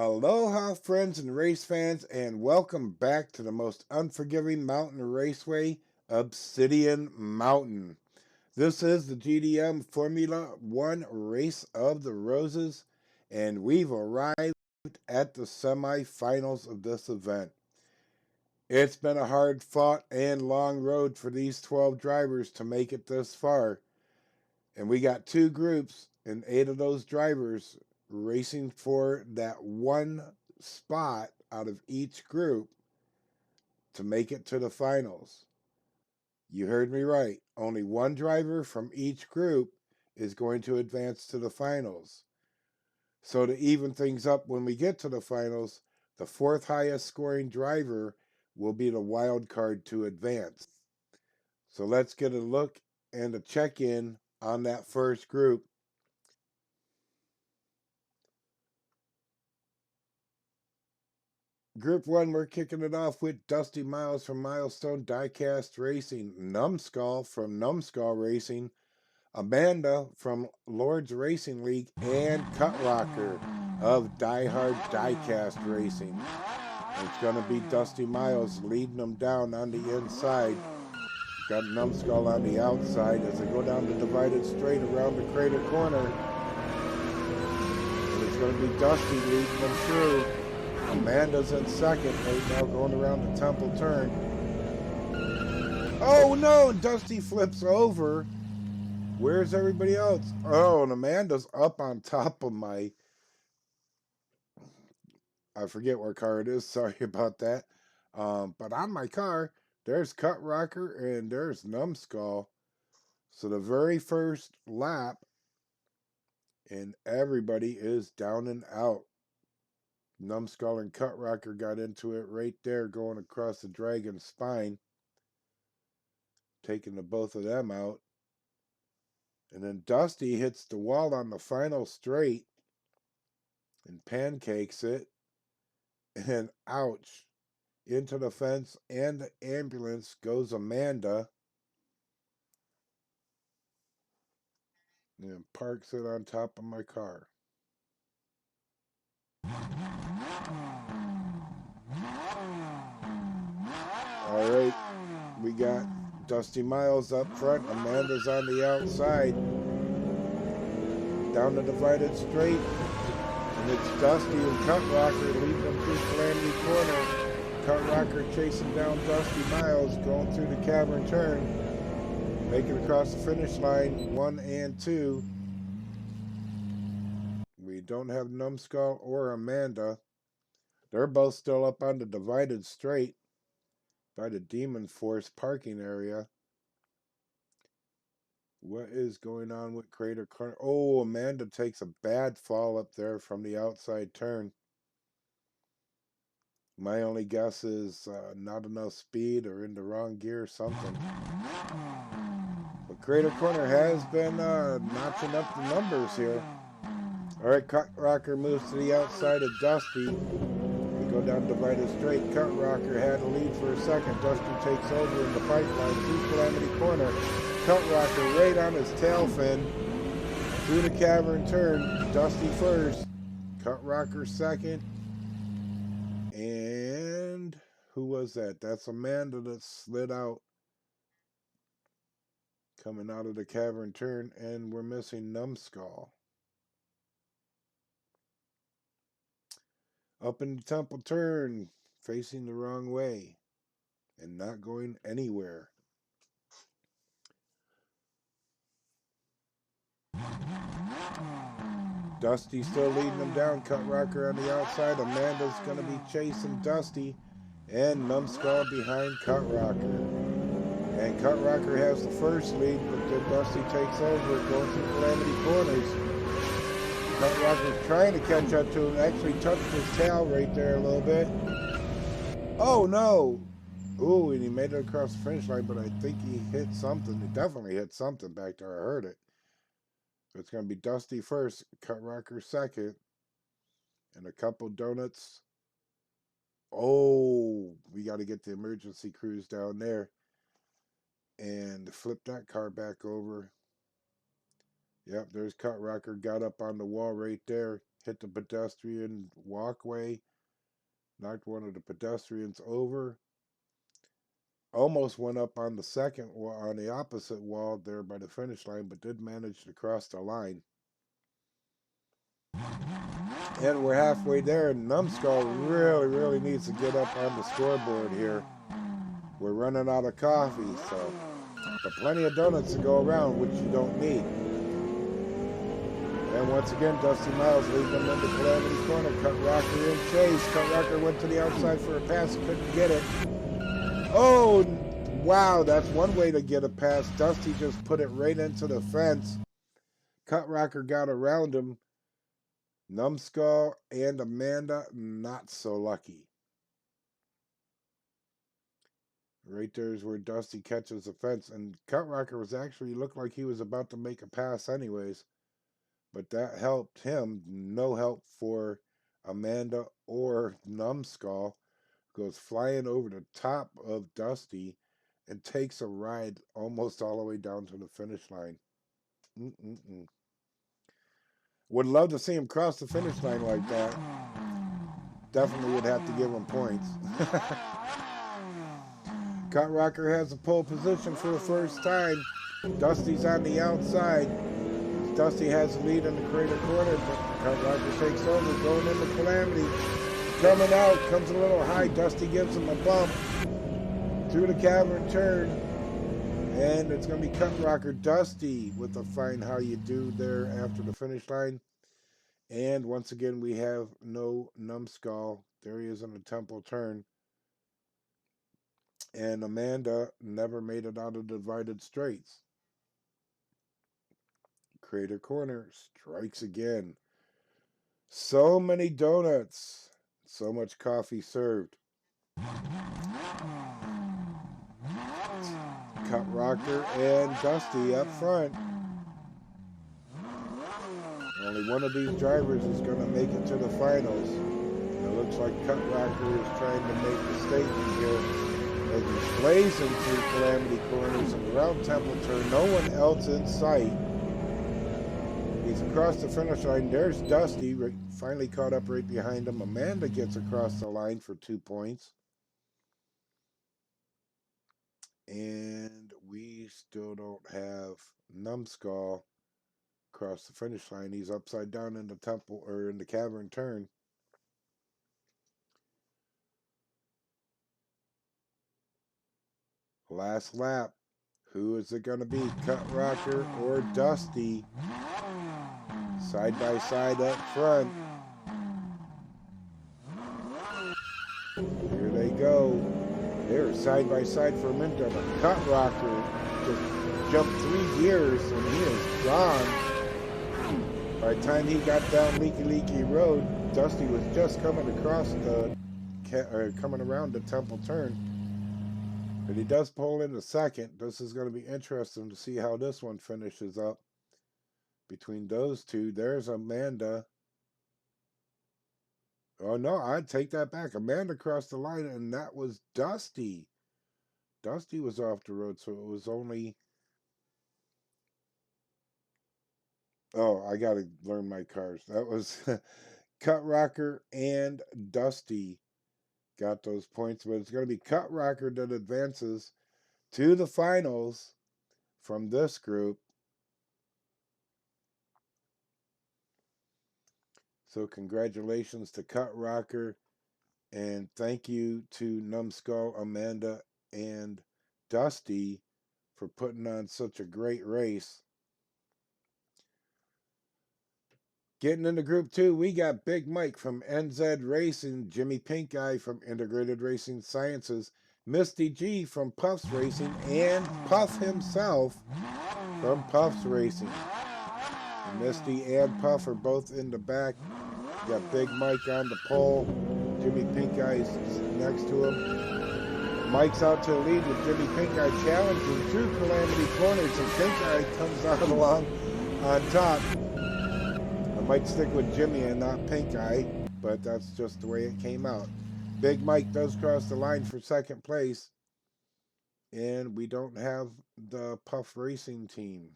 Aloha, friends and race fans, and welcome back to the most unforgiving mountain raceway, Obsidian Mountain. This is the GDM Formula 1 Race of the Roses, and we've arrived at the semifinals of this event. It's been a hard-fought and long road for these 12 drivers to make it this far, and we got two groups, and 8 of those drivers racing for that one spot out of each group to make it to the finals. You heard me right. Only one driver from each group is going to advance to the finals. So to even things up when we get to the finals, the fourth highest scoring driver will be the wild card to advance. So let's get a look and a check-in on that first group. Group 1, we're kicking it off with Dusty Miles from Milestone DIECAST Racing, Numbskull from Numbskull Racing, Amanda from Lord's Racing League, and Cut Rocker of Die Hard DIECAST Racing. It's going to be Dusty Miles leading them down on the inside. Got Numbskull on the outside as they go down the divided straight around the crater corner. And it's going to be Dusty leading them through. Amanda's in second right now, going around the temple turn. Oh no, Dusty flips over. Where's everybody else? Oh, and Amanda's up on top of my, I forget what car it is, sorry about that. But on my car, there's Cut Rocker and there's Numbskull. So the very first lap, and everybody is down and out. Numbskull and Cut Rocker got into it right there, going across the dragon's spine, taking the both of them out. And then Dusty hits the wall on the final straight and pancakes it. And ouch, into the fence and the ambulance goes Amanda. And parks it on top of my car. All right, we got Dusty Miles up front. Amanda's on the outside. Down the divided straight. And it's Dusty and Cut Rocker leading them through Calamity Corner. Cut Rocker chasing down Dusty Miles, going through the cavern turn. Making across the finish line, 1 and 2. We don't have Numbskull or Amanda. They're both still up on the divided straight by the Demon Force parking area. What is going on with Crater Corner? Oh, Amanda takes a bad fall up there from the outside turn. My only guess is not enough speed or in the wrong gear or something. But Crater Corner has been notching up the numbers here. All right, Cut Rocker moves to the outside of Dusty. We go down divided straight. Cut Rocker had a lead for a second. Dusty takes over in the pipeline through Calamity Corner. Cut Rocker right on his tail fin. Through the cavern turn. Dusty first. Cut Rocker second. And who was that? That's Amanda that slid out. Coming out of the cavern turn. And we're missing Numbskull. Up in the temple turn, facing the wrong way and not going anywhere. Dusty still leading them down. Cut Rocker on the outside. Amanda's going to be chasing Dusty. And Numbskull behind Cut Rocker. And Cut Rocker has the first lead, but then Dusty takes over, going through Calamity Corners. Cut Rocker's trying to catch up to him. Actually touched his tail right there a little bit. Oh no! Ooh, and he made it across the finish line, but I think he hit something. He definitely hit something back there. I heard it. It's going to be Dusty first, Cut Rocker second, and a couple donuts. Oh, we got to get the emergency crews down there and flip that car back over. Yep, there's Cut Rocker, got up on the wall right there. hit the pedestrian walkway, knocked one of the pedestrians over, almost went up on the second wall, on the opposite wall there by the finish line, but did manage to cross the line. And we're halfway there. Numbskull really needs to get up on the scoreboard here. We're running out of coffee, but plenty of donuts to go around, which you don't need. And once again, Dusty Miles leading them into Calamity Corner. Cut Rocker in chase. Cut Rocker went to the outside for a pass, couldn't get it. Oh, wow, that's one way to get a pass. Dusty just put it right into the fence. Cut Rocker got around him. Numbskull and Amanda, not so lucky. Right there is where Dusty catches the fence. And Cut Rocker was actually looked like he was about to make a pass anyways. But that helped him. No help for Amanda or Numbskull. Goes flying over the top of Dusty and takes a ride almost all the way down to the finish line. Would love to see him cross the finish line like that. Definitely would have to give him points. Cut Rocker has the pole position for the first time. Dusty's on the outside. Dusty has the lead in the crater corner, but Cut Rocker takes over, going into Calamity. Coming out, comes a little high. Dusty gives him a bump through the cavern turn. And it's going to be Cut Rocker Dusty with a fine how you do there after the finish line. And once again, we have no Numbskull. There he is in the temple turn. And Amanda never made it out of the divided straights. Crater corner strikes again. So many donuts. So much coffee served. Cut Rocker and Dusty up front. Only one of these drivers is going to make it to the finals. It looks like Cut Rocker is trying to make a statement here as he's blazing through Calamity Corners and around Temple Turn. No one else in sight. He's across the finish line. There's Dusty, finally caught up right behind him. Amanda gets across the line for 2 points. And we still don't have Numbskull across the finish line. He's upside down in the temple, or in the cavern turn. Last lap. Who is it going to be? Cut Rocker or Dusty? Side by side up front. Here they go. They're side by side for a minute. But Cut Rocker just jumped 3 gears and he is gone. By the time he got down Leaky Road, Dusty was just coming across coming around the temple turn. But he does pull in the second. This is going to be interesting to see how this one finishes up between those two. There's Amanda. Oh, no, I'd take that back. Amanda crossed the line, and that was Dusty. Dusty was off the road, so it was only... Oh, I got to learn my cars. That was Cut Rocker and Dusty got those points, but it's going to be Cut Rocker that advances to the finals from this group. So congratulations to Cut Rocker, and thank you to Numbskull, Amanda, and Dusty for putting on such a great race. Getting into Group 2, we got Big Mike from NZ Racing, Jimmy Pinkeye from Integrated Racing Sciences, Misty G from Puffs Racing, and Puff himself from Puffs Racing. And Misty and Puff are both in the back. You got Big Mike on the pole. Jimmy Pinkeye's next to him. Mike's out to the lead with Jimmy Pinkeye challenging through Calamity Corners, and Pinkeye comes out along on top. I might stick with Jimmy and not Pinkeye, but that's just the way it came out. Big Mike does cross the line for second place, and we don't have the Puff Racing team.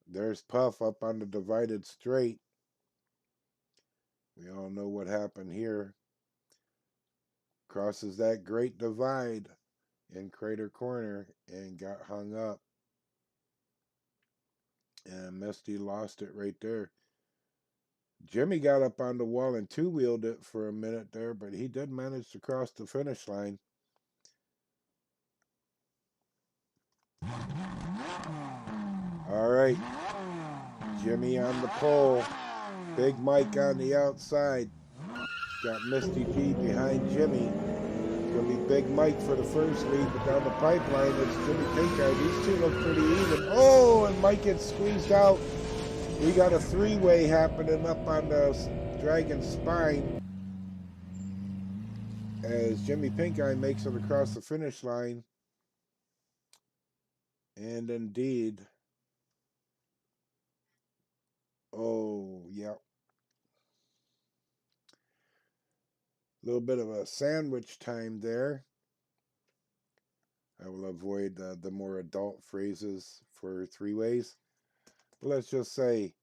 There's Puff up on the divided straight. We all know what happened here. Crosses that great divide in Crater Corner and got hung up. And Misty lost it right there. Jimmy got up on the wall and two-wheeled it for a minute there, but he did manage to cross the finish line. All right, Jimmy on the pole. Big Mike on the outside. Got Misty G behind Jimmy. It's going to be Big Mike for the first lead, but down the pipeline, it's Jimmy Pinkeye. These two look pretty even. Oh, and Mike gets squeezed out. We got a three-way happening up on the Dragon Spine as Jimmy Pinkeye makes it across the finish line. And indeed, oh, yeah. A little bit of a sandwich time there. I will avoid the more adult phrases for three-ways. But let's just say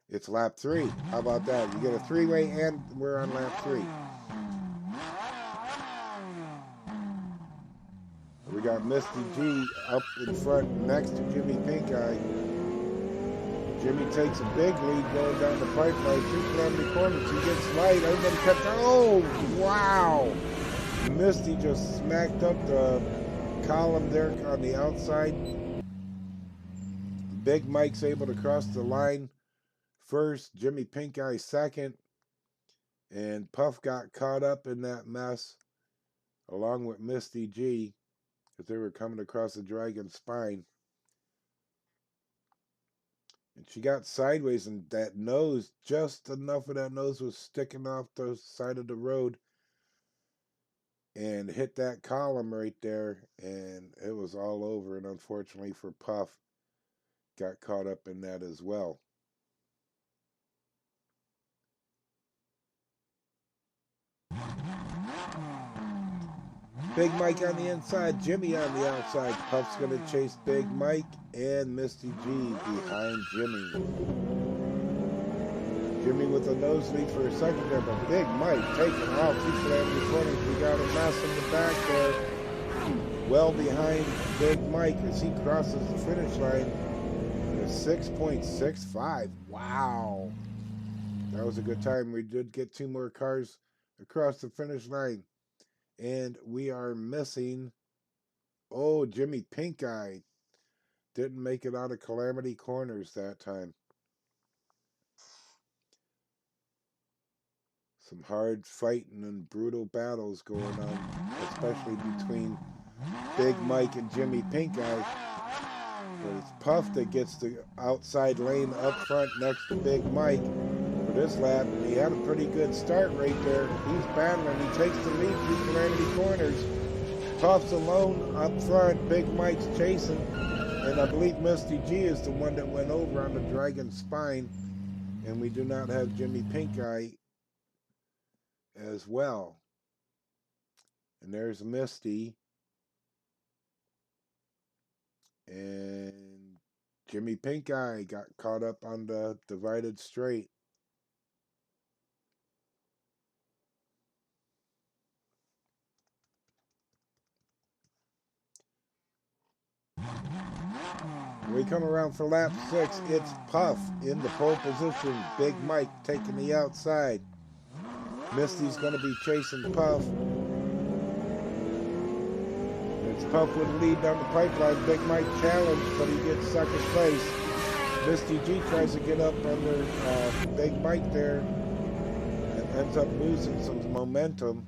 it's lap 3. How about that? You get a three-way and we're on lap 3. We got Misty G up in front next to Jimmy Pinkeye. Jimmy takes a big lead going down the pipeline, 2 kilometer corners. He gets light. Everybody kept, oh, wow. Misty just smacked up the column there on the outside. Big Mike's able to cross the line first. Jimmy Pinkeye second. And Puff got caught up in that mess along with Misty G as they were coming across the Dragon Spine. And she got sideways, and that nose, just enough of that nose was sticking off the side of the road and hit that column right there, and it was all over. And unfortunately for Puff, got caught up in that as well. Big Mike on the inside, Jimmy on the outside. Puff's going to chase Big Mike and Misty G behind Jimmy. Jimmy with a noselead for a second there, but Big Mike taking off. He's going to have the corners. We got a mess in the back there. Well behind Big Mike as he crosses the finish line. 6.65. Wow. That was a good time. We did get 2 more cars across the finish line. And we are missing, oh, Jimmy Pinkeye. Didn't make it out of Calamity Corners that time. Some hard fighting and brutal battles going on, especially between Big Mike and Jimmy Pinkeye. But it's Puff that gets the outside lane up front next to Big Mike for this lap, and he had a pretty good start right there. He's battling. He takes the lead through Calamity Corners. Puff's alone up front. Big Mike's chasing, and I believe Misty G is the one that went over on the Dragon Spine, and we do not have Jimmy Pinkeye as well. And there's Misty. And Jimmy Pinkeye got caught up on the divided straight. We come around for lap 6. It's Puff in the pole position. Big Mike taking the outside. Misty's going to be chasing Puff. It's Puff with a lead down the pipeline. Big Mike challenged, but he gets second place. Misty G tries to get up under Big Mike there and ends up losing some momentum.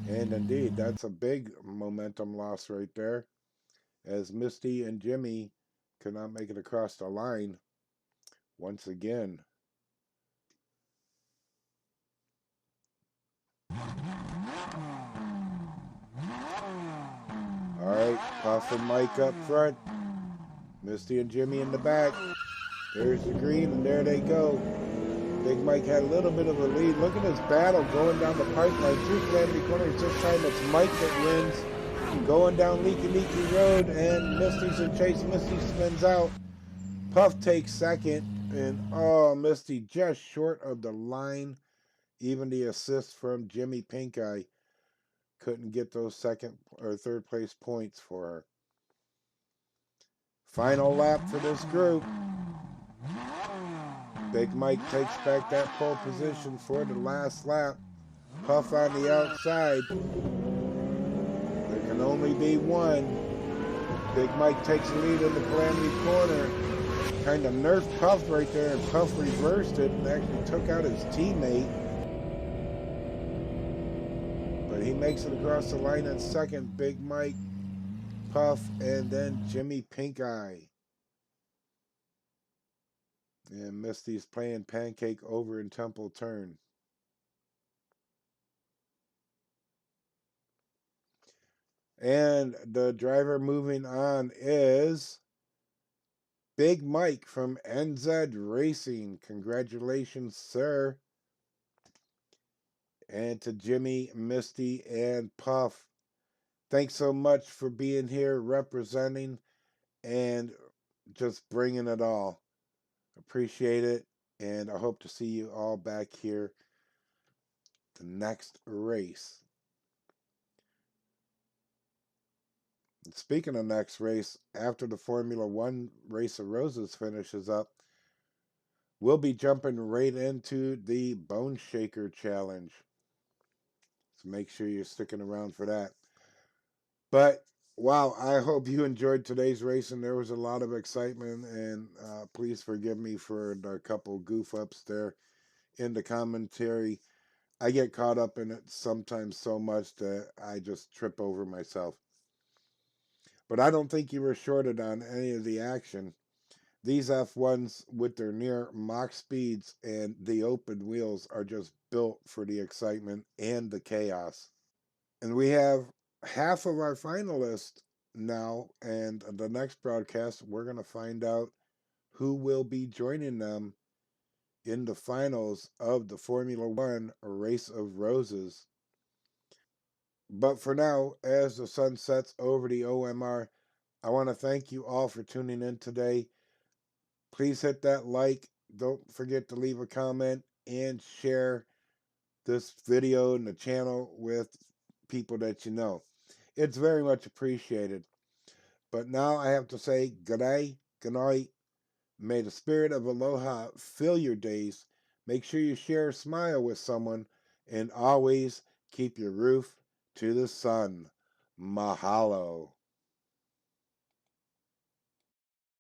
And indeed, that's a big momentum loss right there, as Misty and Jimmy could not make it across the line once again. All right, Puff and Mike up front. Misty and Jimmy in the back. There's the green, and there they go. Big Mike had a little bit of a lead. Look at this battle going down the pipeline through Calamity Corners. This time it's Mike that wins. Going down Leaky Road, and Misty's in chase. Misty spins out. Puff takes second, and oh, Misty just short of the line. Even the assist from Jimmy Pinkeye couldn't get those second or third place points for her. Final lap for this group. Big Mike takes back that pole position for the last lap. Puff on the outside. There can only be one. Big Mike takes the lead in the Calamity corner. Kind of nerfed Puff right there, and Puff reversed it and actually took out his teammate. But he makes it across the line in second. Big Mike, Puff, and then Jimmy Pinkeye. And Misty's playing Pancake over in Temple Turn. And the driver moving on is Big Mike from NZ Racing. Congratulations, sir. And to Jimmy, Misty, and Puff, thanks so much for being here, representing, and just bringing it all. Appreciate it, and I hope to see you all back here the next race. Speaking of next race, after the Formula One Race of Roses finishes up, we'll be jumping right into the Bone Shaker Challenge. So make sure you're sticking around for that. But wow, I hope you enjoyed today's racing. There was a lot of excitement, and please forgive me for the couple goof ups there in the commentary. I get caught up in it sometimes so much that I just trip over myself. But I don't think you were shorted on any of the action. These F1s with their near Mach speeds and the open wheels are just built for the excitement and the chaos. And we have half of our finalists now, and the next broadcast, we're going to find out who will be joining them in the finals of the Formula One Race of Roses. But for now, as the sun sets over the OMR, I want to thank you all for tuning in today. Please hit that like. Don't forget to leave a comment and share this video and the channel with people that you know. It's very much appreciated. But now I have to say good day, good night. May the spirit of Aloha fill your days. Make sure you share a smile with someone, and always keep your roof to the sun. Mahalo.